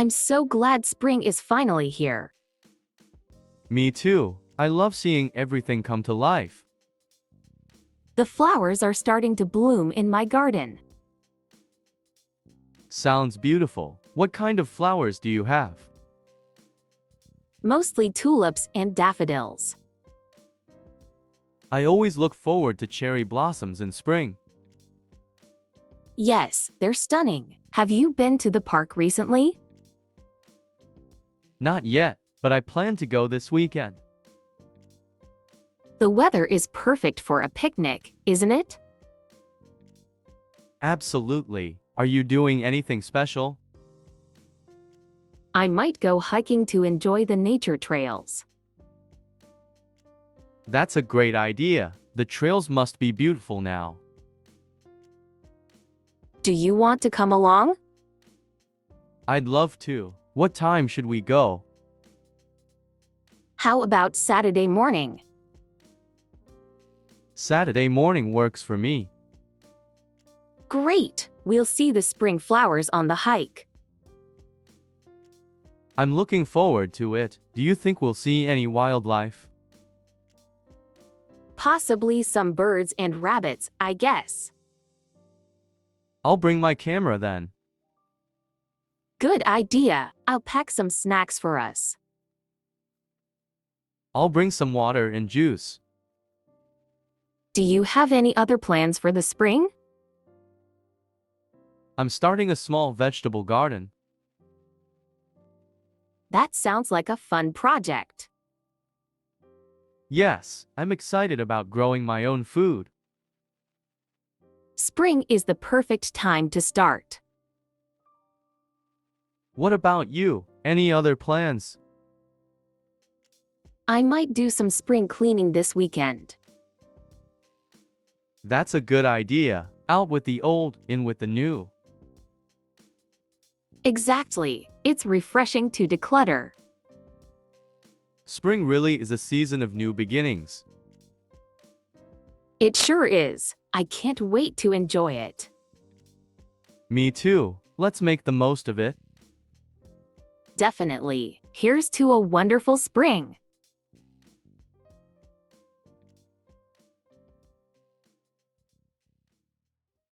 I'm so glad spring is finally here. Me too. I love seeing everything come to life. The flowers are starting to bloom in my garden. Sounds beautiful. What kind of flowers do you have? Mostly tulips and daffodils. I always look forward to cherry blossoms in spring. Yes, they're stunning. Have you been to the park recently? Not yet, but I plan to go this weekend. The weather is perfect for a picnic, isn't it? Absolutely. Are you doing anything special? I might go hiking to enjoy the nature trails. That's a great idea. The trails must be beautiful now. Do you want to come along? I'd love to. What time should we go? How about Saturday morning? Saturday morning works for me. Great! We'll see the spring flowers on the hike. I'm looking forward to it. Do you think we'll see any wildlife? Possibly some birds and rabbits, I guess. I'll bring my camera then. Good idea. I'll pack some snacks for us. I'll bring some water and juice. Do you have any other plans for the spring? I'm starting a small vegetable garden. That sounds like a fun project. Yes, I'm excited about growing my own food. Spring is the perfect time to start. What about you? Any other plans? I might do some spring cleaning this weekend. That's a good idea. Out with the old, in with the new. Exactly. It's refreshing to declutter. Spring really is a season of new beginnings. It sure is. I can't wait to enjoy it. Me too. Let's make the most of it. Definitely. Here's to a wonderful spring.